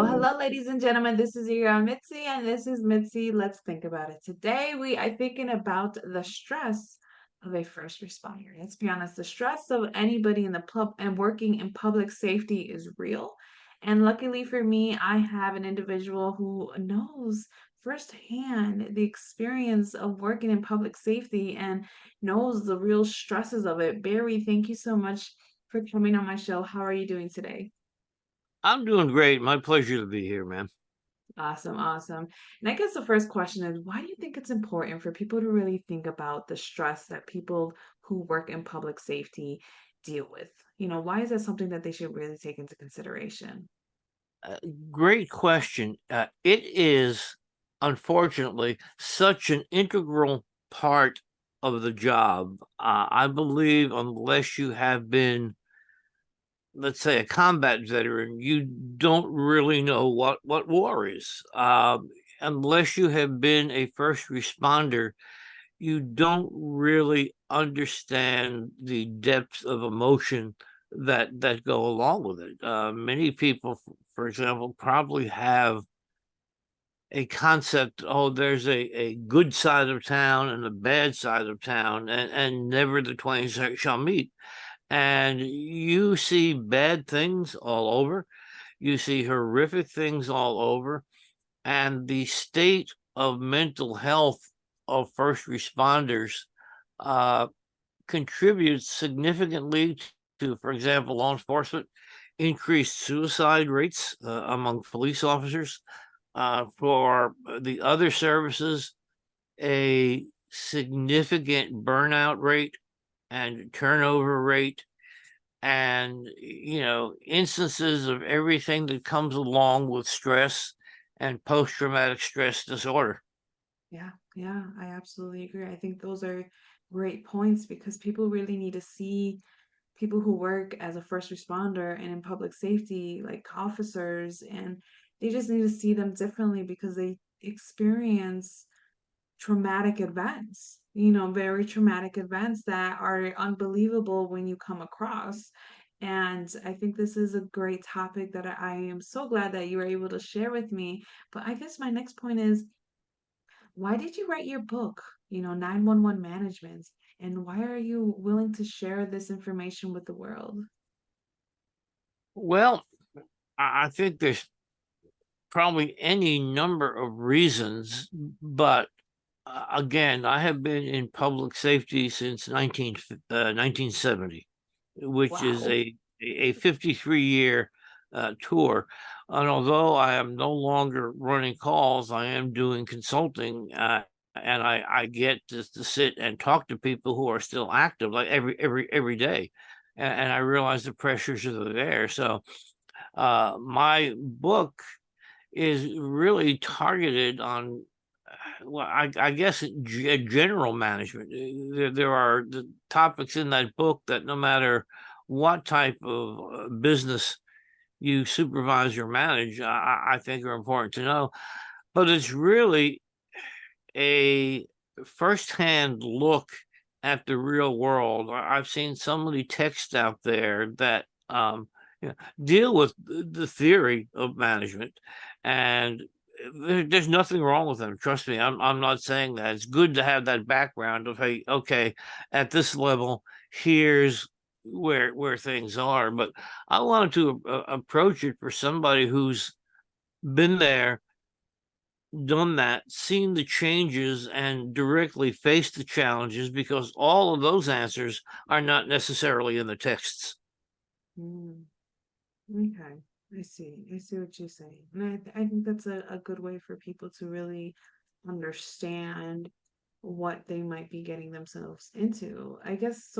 Hello, ladies and gentlemen. This is your girl Mitzi, and this is Mitzi. Let's think about it. Today, we are thinking about the stress of a first responder. Let's be honest, the stress of anybody in the pub and working in public safety is real. And luckily for me, I have an individual who knows firsthand the experience of working in public safety and knows the real stresses of it. Barry, thank you so much for coming on my show. How are you doing today? I'm doing great. My pleasure to be here, man. Awesome, awesome. And I guess the first question is, why do you think it's important for people to really think about the stress that people who work in public safety deal with? Why is that something that they should really take into consideration? Uh, Great question. It is, unfortunately, such an integral part of the job. I believe unless you have been, let's say, a combat veteran, you don't really know what war is. Unless you have been a first responder, you don't really understand the depth of emotion that go along with it. Many people, for example, probably have a concept, oh, there's a good side of town and a bad side of town, and never the twain shall meet. And you see bad things all over. You see horrific things all over. And the state of mental health of first responders uh, contributes significantly to, for example, law enforcement, increased suicide rates among police officers. For the other services, a significant burnout rate and turnover rate, and instances of everything that comes along with stress and post-traumatic stress disorder. Yeah, yeah, I absolutely agree. I think those are great points because people really need to see people who work as a first responder and in public safety, like officers, and they just need to see them differently because they experience traumatic events, very traumatic events that are unbelievable when you come across. And I think this is a great topic that I am so glad that you were able to share with me. But I guess my next point is, why did you write your book, 911 management? And why are you willing to share this information with the world? Well, I think there's probably any number of reasons, but again, I have been in public safety since 1970, which is Wow. a 53-year tour. And although I am no longer running calls, I am doing consulting, and I get to sit and talk to people who are still active, like every day, and I realize the pressures are there. So my book is really targeted on, well, I guess general management. There are the topics in that book that no matter what type of business you supervise or manage, I think are important to know. But it's really a firsthand look at the real world. I've seen so many texts out there that you know, deal with the theory of management, and there's nothing wrong with them. Trust me, I'm not saying that. It's good to have that background of, hey, okay, at this level, here's where things are. But I wanted to approach it for somebody who's been there, done that, seen the changes, and directly faced the challenges, because all of those answers are not necessarily in the texts. Mm, okay. I see. I see what you're saying. And I think that's a good way for people to really understand what they might be getting themselves into. I guess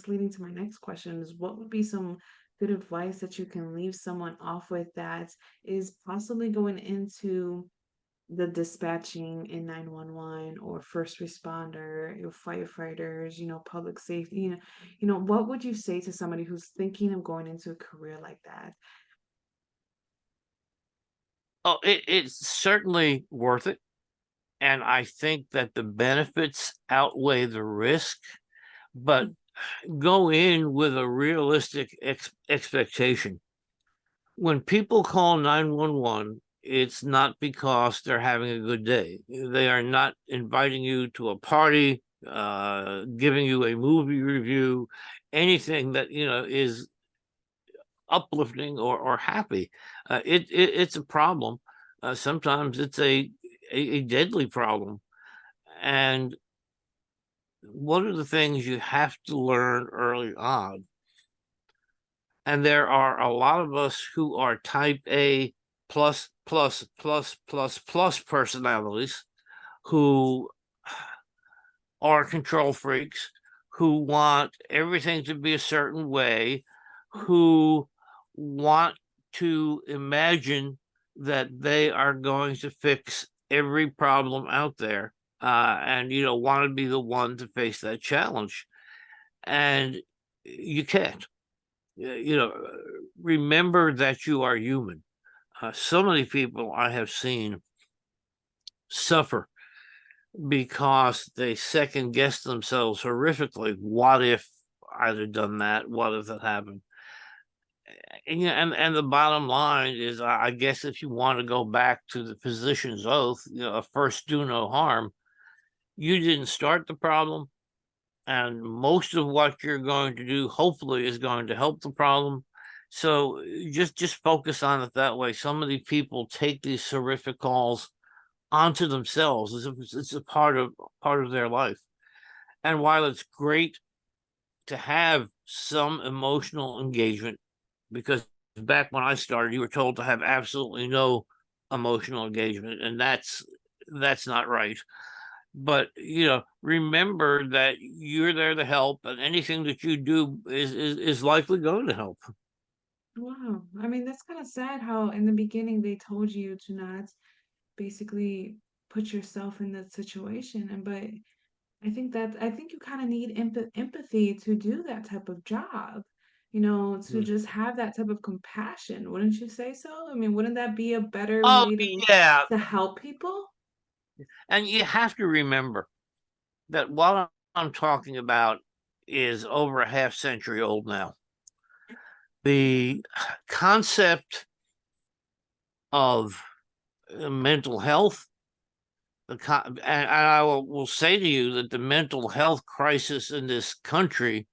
leading to my next question is, what would be some good advice that you can leave someone off with that is possibly going into the dispatching in 911 or first responder, firefighters, public safety, what would you say to somebody who's thinking of going into a career like that? Oh, it's certainly worth it. And I think that the benefits outweigh the risk, but go in with a realistic expectation. when people call 911, it's not because they're having a good day. They are not inviting you to a party, giving you a movie review, anything that is uplifting or happy. It's a problem. Sometimes it's a deadly problem. And one of the things you have to learn early on, and there are a lot of us who are type A plus plus plus plus plus personalities who are control freaks, who want everything to be a certain way, who want to imagine that they are going to fix every problem out there, and want to be the one to face that challenge. And you can't. You know, remember that you are human. So many people I have seen suffer because they second guess themselves horrifically. What if I'd have done that? What if that happened? And the bottom line is, I guess if you want to go back to the physician's oath, first do no harm. You didn't start the problem, and most of what you're going to do, hopefully, is going to help the problem. So just focus on it that way. So many people take these horrific calls onto themselves as if it's a part of their life. And while it's great to have some emotional engagement, because back when I started, you were told to have absolutely no emotional engagement, and that's not right. But remember that you're there to help, and anything that you do is likely going to help. Wow. I mean, that's kind of sad how in the beginning they told you to not basically put yourself in that situation. And but I think you kind of need empathy to do that type of job, to Mm. just have that type of compassion. Wouldn't you say so? I mean, wouldn't that be a better Oh way yeah, to help people? and you have to remember that what I'm talking about is over a half century old now. The concept of mental health, and I will say to you that the mental health crisis in this country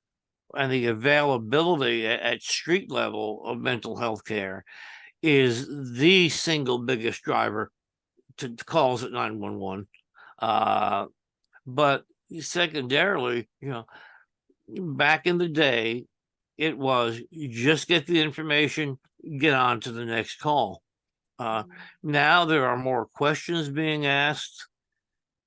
and the availability at street level of mental health care is the single biggest driver to calls at 911. But secondarily, back in the day, it was you just get the information, get on to the next call. Uh, Mhm. Now there are more questions being asked.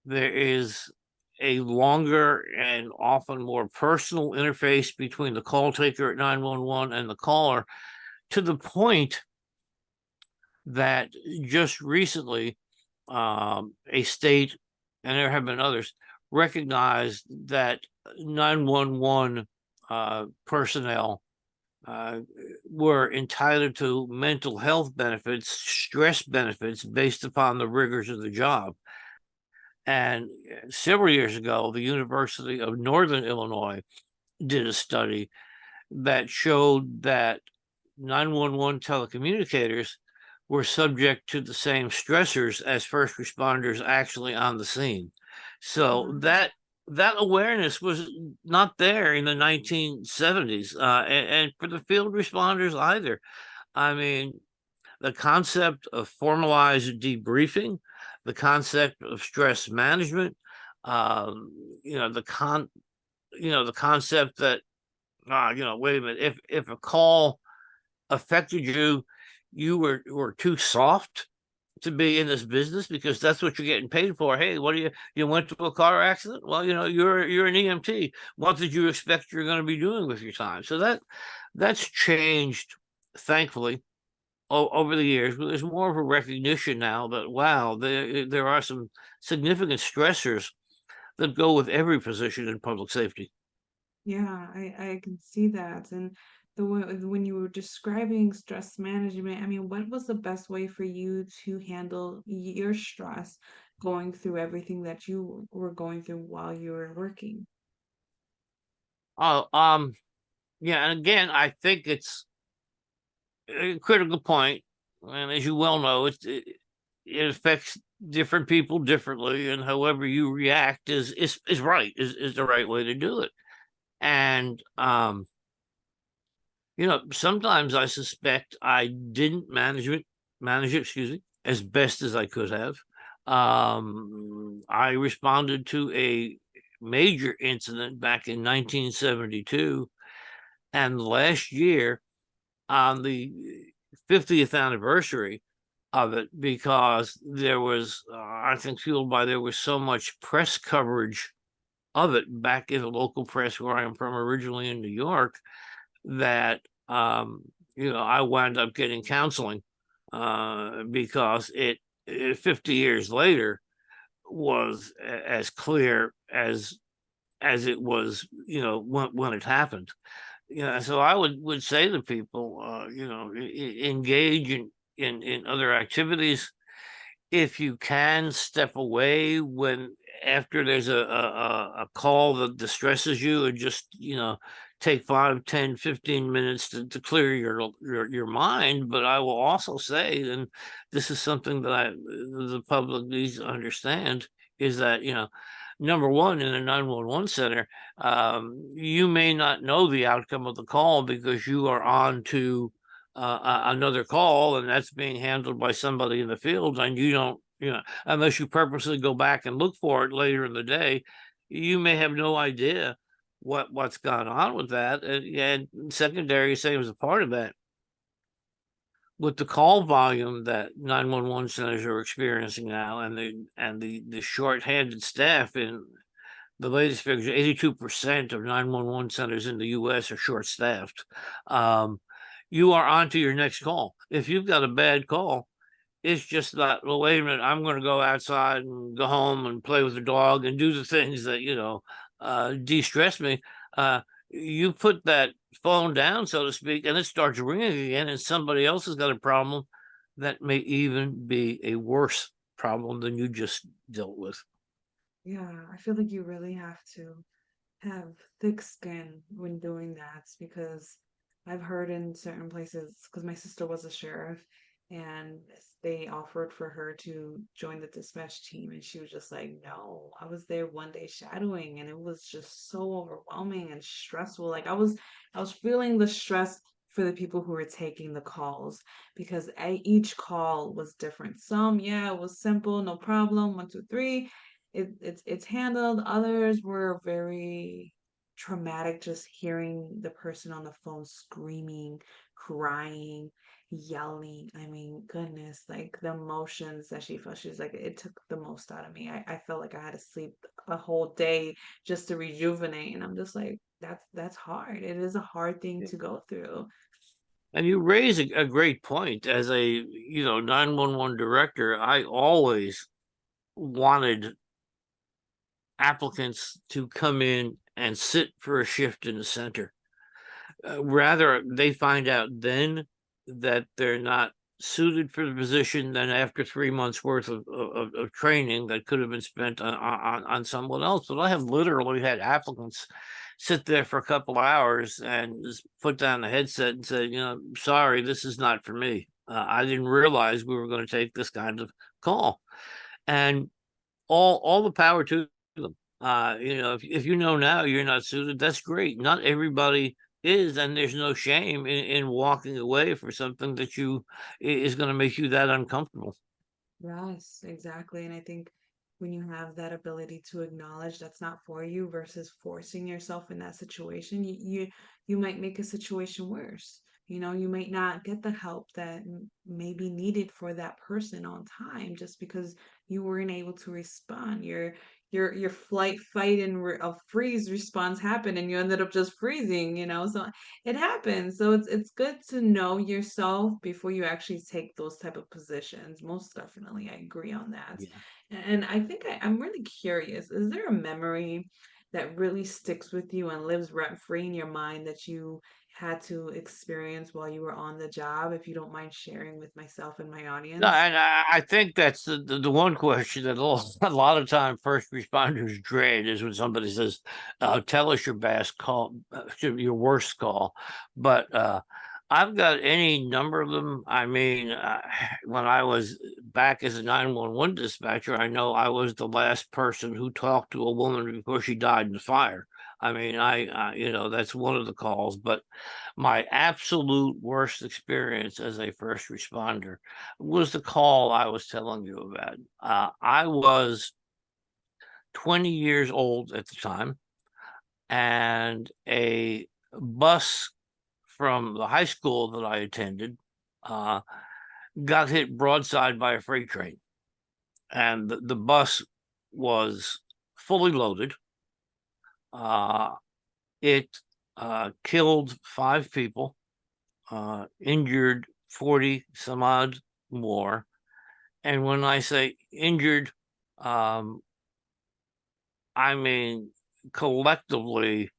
There is a longer and often more personal interface between the call taker at 911 and the caller, to the point that just recently a state, and there have been others, recognized that 911 personnel uh, were entitled to mental health benefits, stress benefits based upon the rigors of the job. And several years ago, the University of Northern Illinois did a study that showed that 911 telecommunicators were subject to the same stressors as first responders actually on the scene. So Wow. that awareness was not there in the 1970s, and for the field responders either. I mean, the concept of formalized debriefing, the concept of stress management, um, you know, the con, the concept that wait a minute, if a call affected you, you were too soft to be in this business because that's what you're getting paid for. Hey, what do you went to a car accident? Well, you're an EMT. What did you expect you're going to be doing with your time? So that's changed, thankfully, over the years. But there's more of a recognition now that wow, there are some significant stressors that go with every position in public safety. Yeah, I can see that. And when you were describing stress management, I mean, what was the best way for you to handle your stress going through everything that you were going through while you were working? Oh, yeah, and again, I think it's a critical point, and as you well know, it affects different people differently, and however you react is right, is the right way to do it. And sometimes I suspect I didn't manage it, excuse me, as best as I could have. I responded to a major incident back in 1972, and last year on the 50th anniversary of it, because there was, I think, fueled by there was so much press coverage of it back in the local press where I am from, originally in New York, that I wound up getting counseling because it 50 years later was as clear as it was, when it happened. So I would say to people, engage in other activities. If you can, step away when after there's a call that distresses you, and just take 5, 10, 15 minutes to clear your mind. But I will also say, and this is something that the public needs to understand, is that number one, in a 911 center, you may not know the outcome of the call because you are on to another call, and that's being handled by somebody in the field, and you don't, unless you purposely go back and look for it later in the day, you may have no idea what's gone on with that. And secondary, same as a part of that, with the call volume that 911 centers are experiencing now, and the short-handed staff. In the latest figures, 82% of 911 centers in the US are short-staffed. You are on to your next call. If you've got a bad call, it's just not, well, wait a minute, I'm going to go outside and go home and play with the dog and do the things that, de-stress me. You put that phone down, so to speak, and it starts ringing again, and somebody else has got a problem that may even be a worse problem than you just dealt with. Yeah, I feel like you really have to have thick skin when doing that because I've heard in certain places, because my sister was a sheriff and they offered for her to join the dispatch team, and she was just like, no. I was there one day shadowing and it was just so overwhelming and stressful. Like I was feeling the stress for the people who were taking the calls because each call was different. Some, yeah, it was simple, no problem, 1, 2, 3, it's handled. Others were very traumatic, just hearing the person on the phone screaming, crying, yelling. I mean, goodness, like the emotions that she felt. She was like, it took the most out of me. I felt like I had to sleep a whole day just to rejuvenate. And I'm just like, that's hard. It is a hard thing to go through. And you raise a great point. As a 911 director, I always wanted applicants to come in and sit for a shift in the center. Rather, they find out then that they're not suited for the position than after 3 months worth of training that could have been spent on someone else. But I have literally had applicants sit there for a couple of hours and just put down the headset and say, sorry, this is not for me. I didn't realize we were going to take this kind of call. And all the power to them. If you know now you're not suited, that's great. Not everybody is, and there's no shame in walking away for something that is going to make you that uncomfortable. Yes, exactly. And I think when you have that ability to acknowledge that's not for you versus forcing yourself in that situation, you might make a situation worse. You might not get the help that may be needed for that person on time just because you weren't able to respond. Your flight, fight, and a freeze response happened, and you ended up just freezing. So it happens. So it's good to know yourself before you actually take those type of positions. Most definitely, I agree on that. Yeah. And I think I'm really curious, is there a memory that really sticks with you and lives rent free in your mind that you had to experience while you were on the job, if you don't mind sharing with myself and my No, audience? and I think that's the one question that a lot of time first responders dread is when somebody says, "Tell us your best call, your worst call." But I've got any number of them. I mean, when I was back as a 911 dispatcher, I know I was the last person who talked to a woman before she died in the fire. I mean, that's one of the calls, but my absolute worst experience as a first responder was the call I was telling you about. I was 20 years old at the time, and a bus from the high school that I attended uh, got hit broadside by a freight train. And the bus was fully loaded. Uh, it killed 5 people, injured 40 some odd more. And when I say injured, um, I mean collectively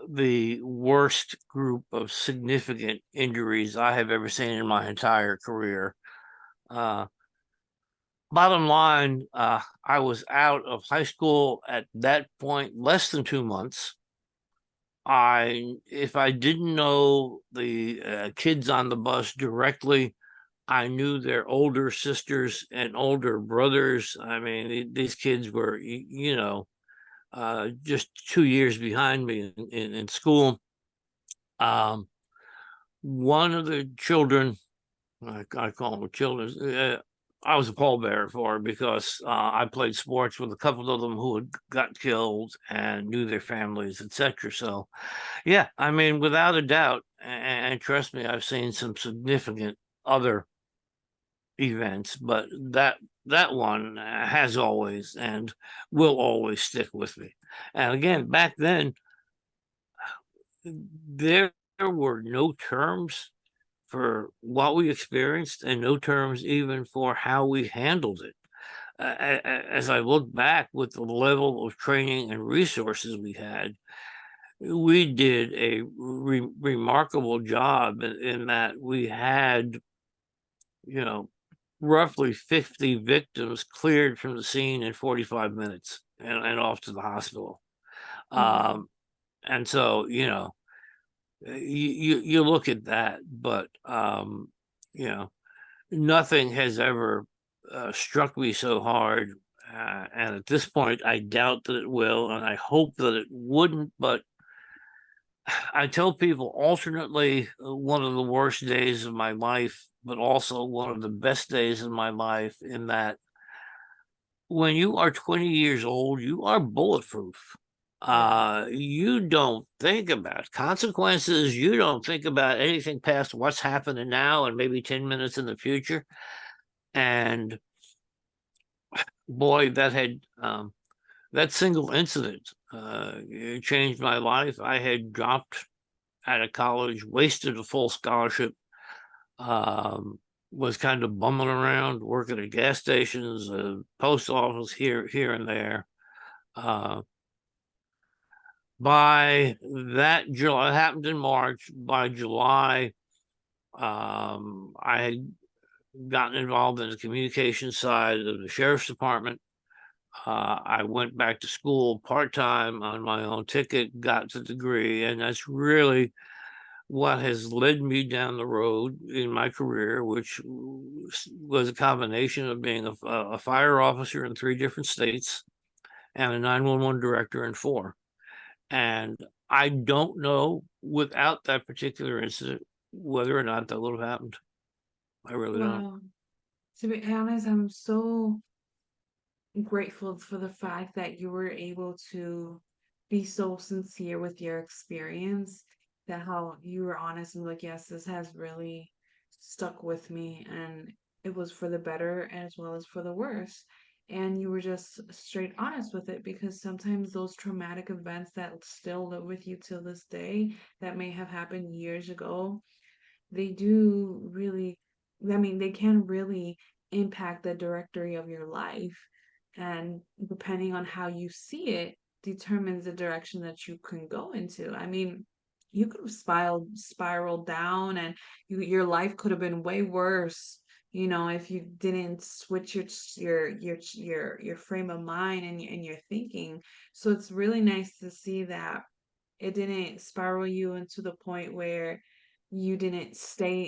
the worst group of significant injuries I have ever seen in my entire career. Uh, Bottom line, I was out of high school at that point, less than 2 months. If I didn't know the kids on the bus directly, I knew their older sisters and older brothers. I mean, these kids were, just 2 years behind me in school. Um, One of the children, I call them children. I was a pallbearer for because I played sports with a couple of them who had got killed and knew their families, etc. So, yeah, I mean, without a doubt, and trust me, I've seen some significant other events, but that one has always and will always stick with me. And again, back then, there were no terms for what we experienced and no terms even for how we handled it. As I look back with the level of training and resources we had, we did a remarkable job in that we had, you know, roughly 50 victims cleared from the scene in 45 minutes and off to the hospital. Mhm. Um, and so, you look at that, but, you know, nothing has ever struck me so hard. And at this point, I doubt that it will, and I hope that it wouldn't. But I tell people alternately one of the worst days of my life, but also one of the best days of my life, in that when you are 20 years old, you are bulletproof. Yeah. You don't think about consequences. You don't think about anything past what's happening now and maybe 10 minutes in the future. And boy, that single incident it changed my life. I had dropped out of college, wasted a full scholarship, um, was kind of bumming around, working at gas stations, post office here and there. Uh, by that July, it happened in March. By July, I had gotten involved in the communication side of the sheriff's department. I went back to school part time on my own ticket, got the degree, and that's really what has led me down the road in my career, which was a combination of being a fire officer in 3 different states and a 911 director in 4. And I don't know without that particular incident whether or not that would have happened. I really don't. Well, to be honest, I'm so grateful for the fact that you were able to be so sincere with your experience, that how you were honest and like, yes, this has really stuck with me and it was for the better as well as for the worse. And you were just straight honest with it, because sometimes those traumatic events that still live with you till this day, that may have happened years ago, they do really, I mean, they can really impact the directory of your life. And depending on how you see it, determines the direction that you can go into. I mean, you could have spiraled down, and your life could have been way worse, if you didn't switch your frame of mind and your thinking. So it's really nice to see that it didn't spiral you into the point where you didn't stay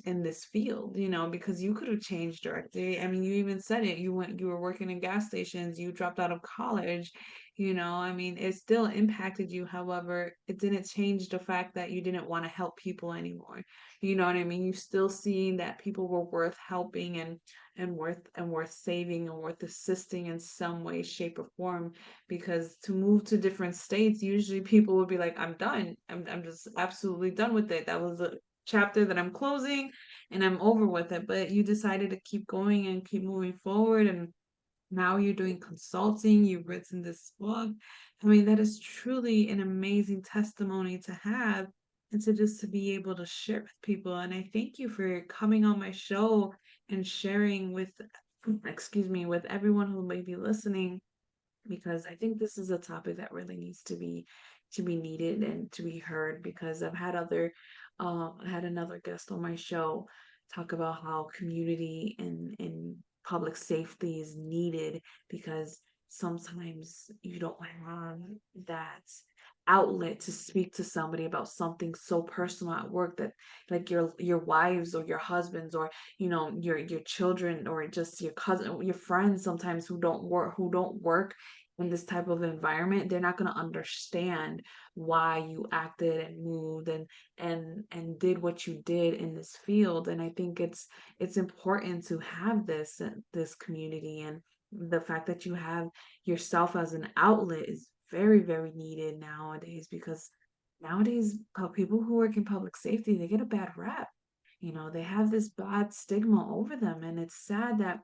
in this field, you know, because you could have changed directly. I mean, you even said it. You were working in gas stations, you dropped out of college, you know. I mean, it still impacted you. However, it didn't change the fact that you didn't want to help people anymore. You know what I mean? You still seen that people were worth helping and worth saving and worth assisting in some way, shape, or form. Because to move to different states, usually people would be like, I'm done. I'm just absolutely done with it. That was a chapter that I'm closing and I'm over with it. But you decided to keep going and keep moving forward, and now you're doing consulting, you've written this book. I mean, that is truly an amazing testimony to have, and to just to be able to share with people. And I thank you for coming on my show and sharing with, excuse me, with everyone who may be listening, because I think this is a topic that really needs to be needed and to be heard. Because I had another guest on my show talk about how community and public safety is needed, because sometimes you don't have that outlet to speak to somebody about something so personal at work, that like your wives or your husbands, or you know, your children, or just your cousin, your friends sometimes who don't work in this type of environment. They're not going to understand why you acted and moved and did what you did in this field. And I think it's important to have this community, and the fact that you have yourself as an outlet is very, very needed nowadays. Because nowadays, people who work in public safety, they get a bad rap. You know, they have this bad stigma over them, and it's sad that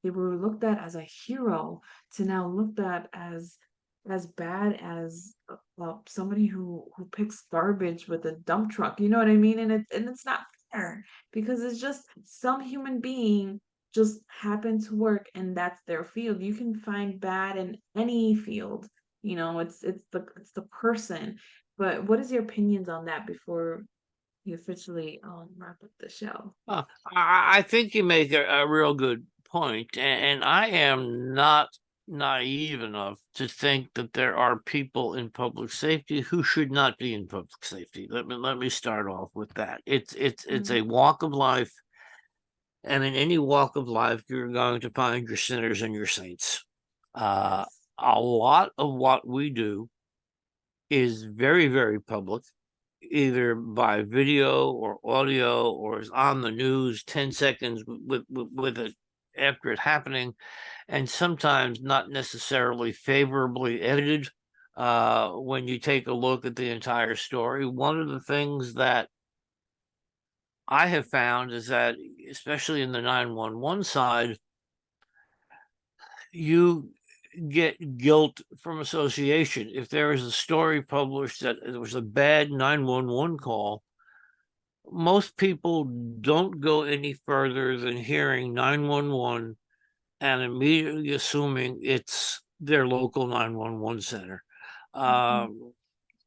they were looked at as a hero to now looked at as bad as somebody who picks garbage with a dump truck. You know what I mean? And it's not fair, because it's just some human being just happened to work and that's their field. You can find bad in any field. You know, it's the person. But what is your opinions on that before you officially wrap up the show? I think you make a real good point, and I am not naive enough to think that there are people in public safety who should not be in public safety. Let me start off with that. It's a Mhm. walk of life, and in any walk of life, you're going to find your sinners and your saints. Uh, Yes. a lot of what we do is very, very public, either by video or audio, or is on the news 10 seconds with it after it happening, and sometimes not necessarily favorably edited. When you take a look at the entire story, one of the things that I have found is that, especially in the 911 side, you get guilt from association. If there is a story published that it was a bad 911 call, most people don't go any further than hearing 911 and immediately assuming it's their local 911 center. Mhm. Um,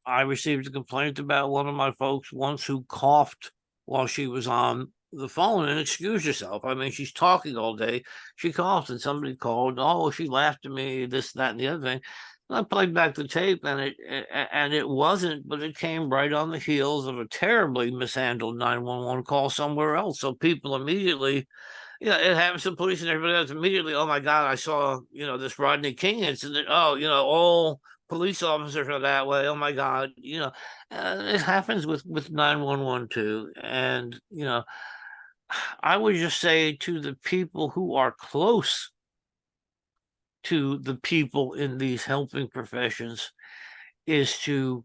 I received a complaint about one of my folks once who coughed while she was on the phone and excused herself. I mean, she's talking all day. She coughs, and somebody called. Oh, she laughed at me, this, that, and the other thing. And I played back the tape, and it wasn't, but it came right on the heels of a terribly mishandled 911 call somewhere else. So people immediately, it happens to police and everybody else immediately. Oh my God, I saw, this Rodney King incident. Oh, all police officers are that way. Oh my God, it happens with 911 too. And I would just say to the people who are close to the people in these helping professions is to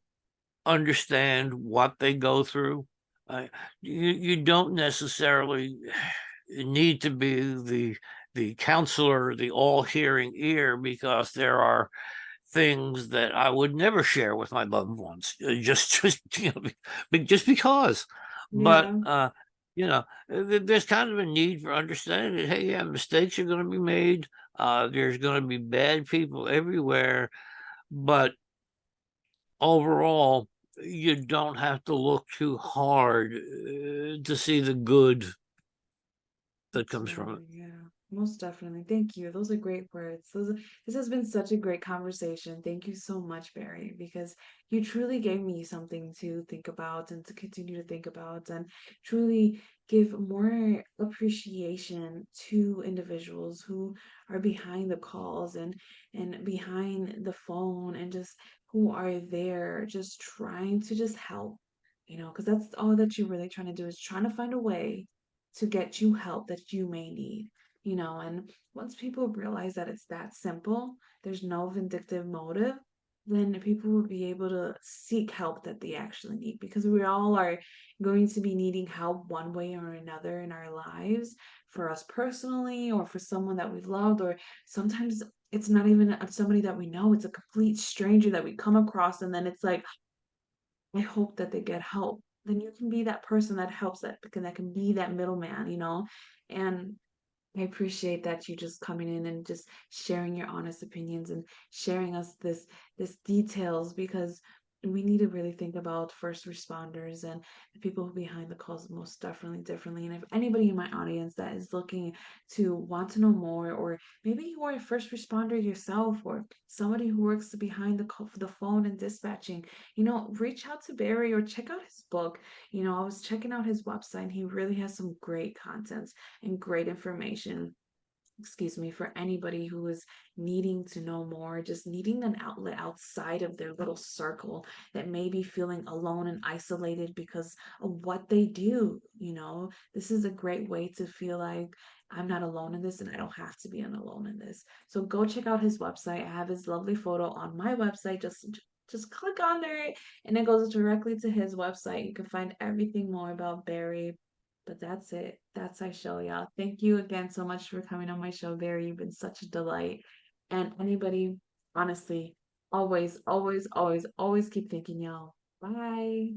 understand what they go through. Uh, you don't necessarily need to be the counselor, the all hearing ear, because there are things that I would never share with my loved ones, just just because. But Yeah. there's kind of a need for understanding that, hey, yeah, mistakes are going to be made. There's going to be bad people everywhere, but overall, you don't have to look too hard to see the good that comes from it. Absolutely, yeah. Most definitely. Thank you. Those are great words. This has been such a great conversation. Thank you so much, Barry, because you truly gave me something to think about and to continue to think about and truly give more appreciation to individuals who are behind the calls and behind the phone and just who are there just trying to just help, because that's all that you're really trying to do is trying to find a way to get you help that you may need. And once people realize that it's that simple, there's no vindictive motive, then people will be able to seek help that they actually need because we all are going to be needing help one way or another in our lives for us personally or for someone that we loved, or sometimes it's not even somebody that we know, it's a complete stranger that we come across, and then it's like, I hope that they get help. Then you can be that person that helps that can be that middleman, and I appreciate that you just coming in and just sharing your honest opinions and sharing us this details because we need to really think about first responders and the people who behind the calls most definitely differently. And if anybody in my audience that is looking to want to know more, or maybe you are a first responder yourself, or somebody who works behind the phone and dispatching, reach out to Barry or check out his book. I was checking out his website and he really has some great content and great information, excuse me, for anybody who is needing to know more, just needing an outlet outside of their little circle that may be feeling alone and isolated because of what they do. This is a great way to feel like I'm not alone in this and I don't have to be alone in this. So go check out his website. I have his lovely photo on my website. Just click on there and it goes directly to his website. You can find everything more about Barry. But that's it. That's our show, y'all. Thank you again so much for coming on my show, Barry. You've been such a delight. And anybody, honestly, always, always, always, always keep thinking, y'all. Bye.